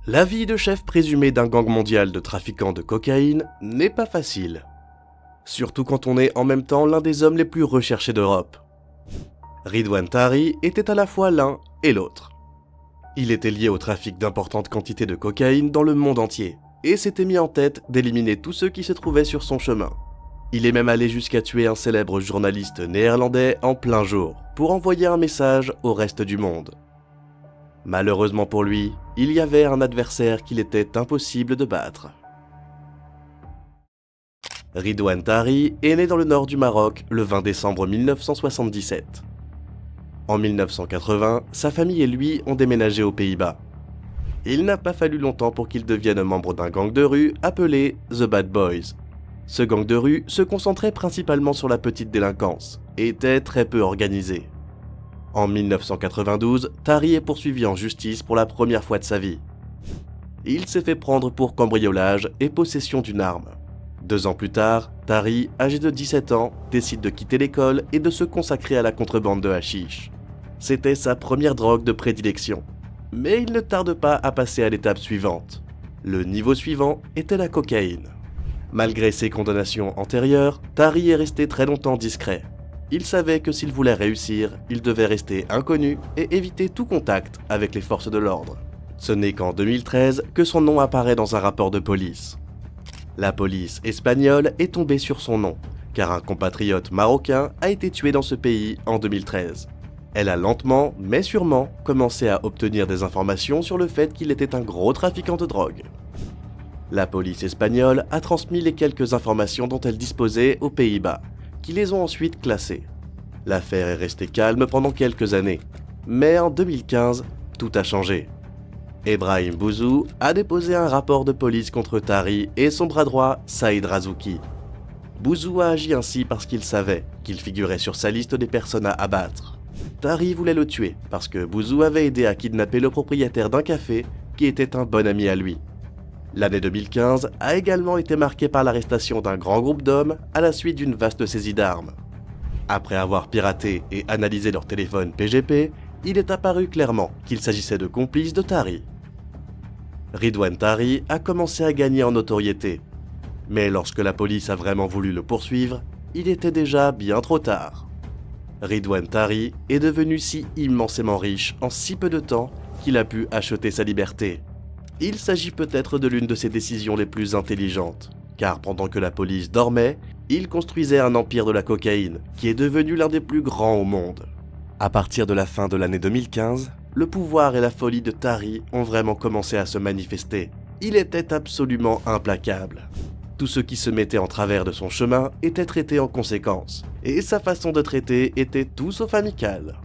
La vie de chef présumé d'un gang mondial de trafiquants de cocaïne n'est pas facile. Surtout quand on est en même temps l'un des hommes les plus recherchés d'Europe. Ridwan Tari était à la fois l'un et l'autre. Il était lié au trafic d'importantes quantités de cocaïne dans le monde entier, et s'était mis en tête d'éliminer tous ceux qui se trouvaient sur son chemin. Il est même allé jusqu'à tuer un célèbre journaliste néerlandais en plein jour, pour envoyer un message au reste du monde. Malheureusement pour lui, il y avait un adversaire qu'il était impossible de battre. Ridwan Tari est né dans le nord du Maroc le 20 décembre 1977. En 1980, sa famille et lui ont déménagé aux Pays-Bas. Il n'a pas fallu longtemps pour qu'il devienne membre d'un gang de rue appelé The Bad Boys. Ce gang de rue se concentrait principalement sur la petite délinquance et était très peu organisé. En 1992, Tari est poursuivi en justice pour la première fois de sa vie. Il s'est fait prendre pour cambriolage et possession d'une arme. 2 ans plus tard, Tari, âgé de 17 ans, décide de quitter l'école et de se consacrer à la contrebande de hashish. C'était sa première drogue de prédilection. Mais il ne tarde pas à passer à l'étape suivante. Le niveau suivant était la cocaïne. Malgré ses condamnations antérieures, Tari est resté très longtemps discret. Il savait que s'il voulait réussir, il devait rester inconnu et éviter tout contact avec les forces de l'ordre. Ce n'est qu'en 2013 que son nom apparaît dans un rapport de police. La police espagnole est tombée sur son nom, car un compatriote marocain a été tué dans ce pays en 2013. Elle a lentement, mais sûrement, commencé à obtenir des informations sur le fait qu'il était un gros trafiquant de drogue. La police espagnole a transmis les quelques informations dont elle disposait aux Pays-Bas, qui les ont ensuite classées. L'affaire est restée calme pendant quelques années, mais en 2015, tout a changé. Ebrahim Bouzou a déposé un rapport de police contre Tari et son bras droit, Saïd Razouki. Bouzou a agi ainsi parce qu'il savait qu'il figurait sur sa liste des personnes à abattre. Tari voulait le tuer parce que Bouzou avait aidé à kidnapper le propriétaire d'un café qui était un bon ami à lui. L'année 2015 a également été marquée par l'arrestation d'un grand groupe d'hommes à la suite d'une vaste saisie d'armes. Après avoir piraté et analysé leur téléphone PGP, il est apparu clairement qu'il s'agissait de complices de Tari. Ridwan Tari a commencé à gagner en notoriété. Mais lorsque la police a vraiment voulu le poursuivre, il était déjà bien trop tard. Ridwan Tari est devenu si immensément riche en si peu de temps qu'il a pu acheter sa liberté. Il s'agit peut-être de l'une de ses décisions les plus intelligentes, car pendant que la police dormait, il construisait un empire de la cocaïne qui est devenu l'un des plus grands au monde. À partir de la fin de l'année 2015, le pouvoir et la folie de Tari ont vraiment commencé à se manifester. Il était absolument implacable. Tous ceux qui se mettaient en travers de son chemin étaient traités en conséquence, et sa façon de traiter était tout sauf amicale.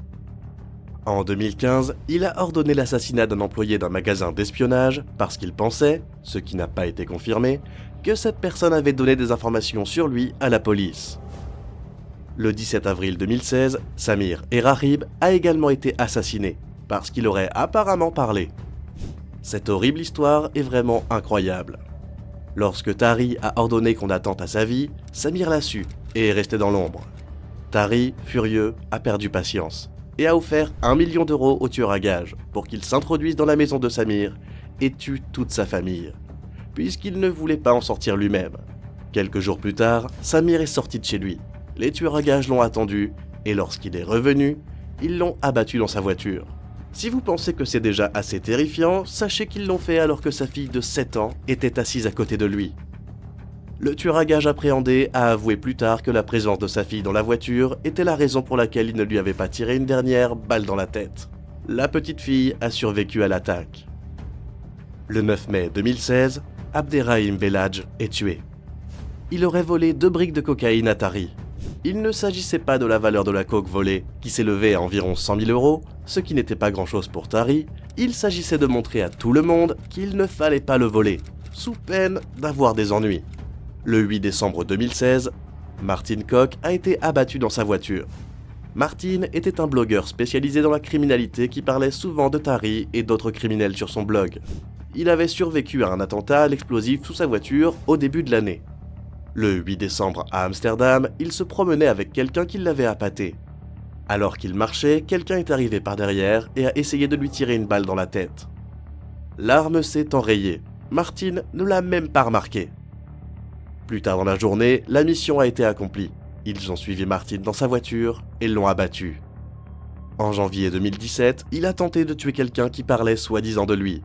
En 2015, il a ordonné l'assassinat d'un employé d'un magasin d'espionnage parce qu'il pensait, ce qui n'a pas été confirmé, que cette personne avait donné des informations sur lui à la police. Le 17 avril 2016, Samir Errahib a également été assassiné parce qu'il aurait apparemment parlé. Cette horrible histoire est vraiment incroyable. Lorsque Tari a ordonné qu'on attente à sa vie, Samir l'a su et est resté dans l'ombre. Tari, furieux, a perdu patience et a offert 1 million d'euros au tueur à gages pour qu'il s'introduise dans la maison de Samir et tue toute sa famille, puisqu'il ne voulait pas en sortir lui-même. Quelques jours plus tard, Samir est sorti de chez lui. Les tueurs à gages l'ont attendu et lorsqu'il est revenu, ils l'ont abattu dans sa voiture. Si vous pensez que c'est déjà assez terrifiant, sachez qu'ils l'ont fait alors que sa fille de 7 ans était assise à côté de lui. Le tueur à gages appréhendé a avoué plus tard que la présence de sa fille dans la voiture était la raison pour laquelle il ne lui avait pas tiré une dernière balle dans la tête. La petite fille a survécu à l'attaque. Le 9 mai 2016, Abderrahim Belhadj est tué. Il aurait volé 2 briques de cocaïne à Tari. Il ne s'agissait pas de la valeur de la coke volée, qui s'élevait à environ 100 000 euros, ce qui n'était pas grand-chose pour Tari. Il s'agissait de montrer à tout le monde qu'il ne fallait pas le voler, sous peine d'avoir des ennuis. Le 8 décembre 2016, Martin Koch a été abattu dans sa voiture. Martin était un blogueur spécialisé dans la criminalité qui parlait souvent de Tari et d'autres criminels sur son blog. Il avait survécu à un attentat à l'explosif sous sa voiture au début de l'année. Le 8 décembre à Amsterdam, il se promenait avec quelqu'un qui l'avait appâté. Alors qu'il marchait, quelqu'un est arrivé par derrière et a essayé de lui tirer une balle dans la tête. L'arme s'est enrayée. Martin ne l'a même pas remarqué. Plus tard dans la journée, la mission a été accomplie. Ils ont suivi Martin dans sa voiture et l'ont abattu. En janvier 2017, il a tenté de tuer quelqu'un qui parlait soi-disant de lui.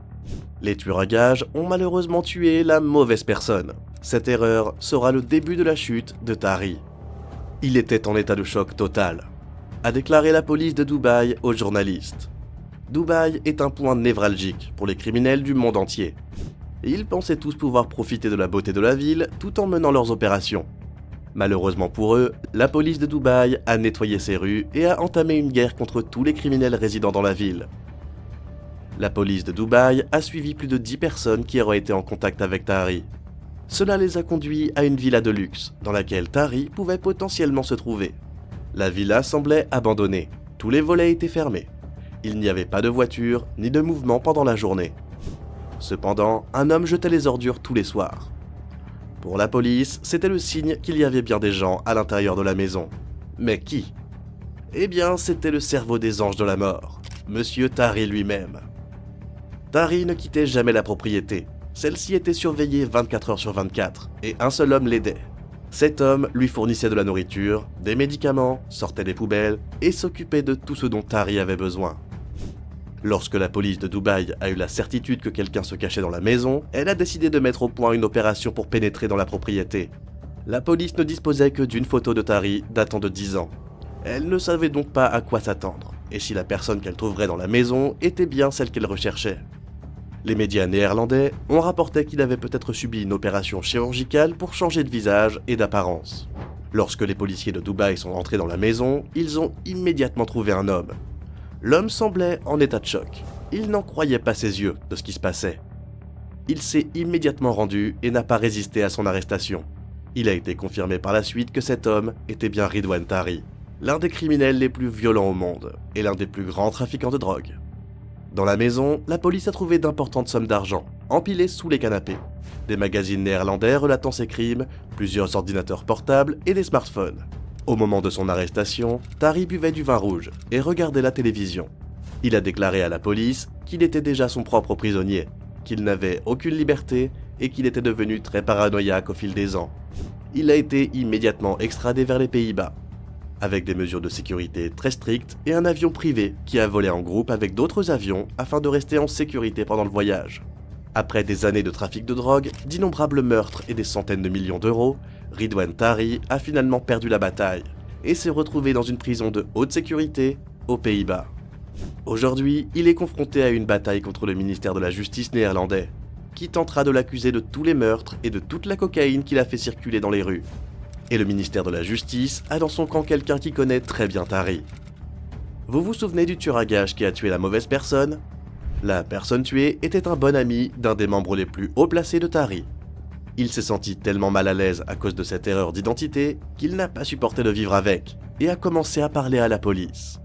Les tueurs à gages ont malheureusement tué la mauvaise personne. Cette erreur sera le début de la chute de Tari. Il était en état de choc total, a déclaré la police de Dubaï aux journalistes. Dubaï est un point névralgique pour les criminels du monde entier. Ils pensaient tous pouvoir profiter de la beauté de la ville tout en menant leurs opérations. Malheureusement pour eux, la police de Dubaï a nettoyé ses rues et a entamé une guerre contre tous les criminels résidant dans la ville. La police de Dubaï a suivi plus de 10 personnes qui auraient été en contact avec Tari. Cela les a conduits à une villa de luxe, dans laquelle Tari pouvait potentiellement se trouver. La villa semblait abandonnée, tous les volets étaient fermés. Il n'y avait pas de voiture ni de mouvement pendant la journée. Cependant, un homme jetait les ordures tous les soirs. Pour la police, c'était le signe qu'il y avait bien des gens à l'intérieur de la maison. Mais qui? Eh bien, c'était le cerveau des anges de la mort, Monsieur Tari lui-même. Tari ne quittait jamais la propriété. Celle-ci était surveillée 24 heures sur 24, et un seul homme l'aidait. Cet homme lui fournissait de la nourriture, des médicaments, sortait des poubelles, et s'occupait de tout ce dont Tari avait besoin. Lorsque la police de Dubaï a eu la certitude que quelqu'un se cachait dans la maison, elle a décidé de mettre au point une opération pour pénétrer dans la propriété. La police ne disposait que d'une photo de Tari datant de 10 ans. Elle ne savait donc pas à quoi s'attendre, et si la personne qu'elle trouverait dans la maison était bien celle qu'elle recherchait. Les médias néerlandais ont rapporté qu'il avait peut-être subi une opération chirurgicale pour changer de visage et d'apparence. Lorsque les policiers de Dubaï sont entrés dans la maison, ils ont immédiatement trouvé un homme. L'homme semblait en état de choc. Il n'en croyait pas ses yeux de ce qui se passait. Il s'est immédiatement rendu et n'a pas résisté à son arrestation. Il a été confirmé par la suite que cet homme était bien Ridwan Tari, l'un des criminels les plus violents au monde et l'un des plus grands trafiquants de drogue. Dans la maison, la police a trouvé d'importantes sommes d'argent, empilées sous les canapés, des magazines néerlandais relatant ses crimes, plusieurs ordinateurs portables et des smartphones. Au moment de son arrestation, Tari buvait du vin rouge et regardait la télévision. Il a déclaré à la police qu'il était déjà son propre prisonnier, qu'il n'avait aucune liberté et qu'il était devenu très paranoïaque au fil des ans. Il a été immédiatement extradé vers les Pays-Bas, avec des mesures de sécurité très strictes et un avion privé qui a volé en groupe avec d'autres avions afin de rester en sécurité pendant le voyage. Après des années de trafic de drogue, d'innombrables meurtres et des centaines de millions d'euros, Ridwan Tari a finalement perdu la bataille et s'est retrouvé dans une prison de haute sécurité aux Pays-Bas. Aujourd'hui, il est confronté à une bataille contre le ministère de la Justice néerlandais, qui tentera de l'accuser de tous les meurtres et de toute la cocaïne qu'il a fait circuler dans les rues. Et le ministère de la Justice a dans son camp quelqu'un qui connaît très bien Tari. Vous vous souvenez du tueur à gages qui a tué la mauvaise personne? La personne tuée était un bon ami d'un des membres les plus haut placés de Tari. Il s'est senti tellement mal à l'aise à cause de cette erreur d'identité qu'il n'a pas supporté de vivre avec et a commencé à parler à la police.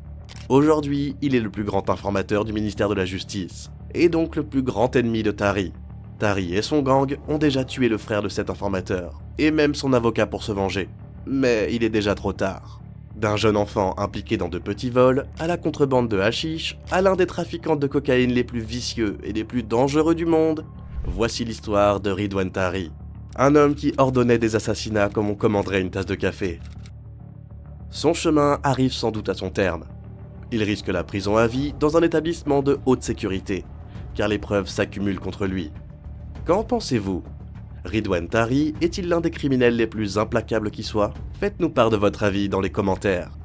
Aujourd'hui, il est le plus grand informateur du ministère de la Justice et donc le plus grand ennemi de Tari. Tari et son gang ont déjà tué le frère de cet informateur et même son avocat pour se venger. Mais il est déjà trop tard. D'un jeune enfant impliqué dans de petits vols, à la contrebande de hashish, à l'un des trafiquants de cocaïne les plus vicieux et les plus dangereux du monde, voici l'histoire de Ridwan Tari, un homme qui ordonnait des assassinats comme on commanderait une tasse de café. Son chemin arrive sans doute à son terme. Il risque la prison à vie dans un établissement de haute sécurité, car les preuves s'accumulent contre lui. Qu'en pensez-vous? Ridwan Tari est-il l'un des criminels les plus implacables qui soient? Faites-nous part de votre avis dans les commentaires.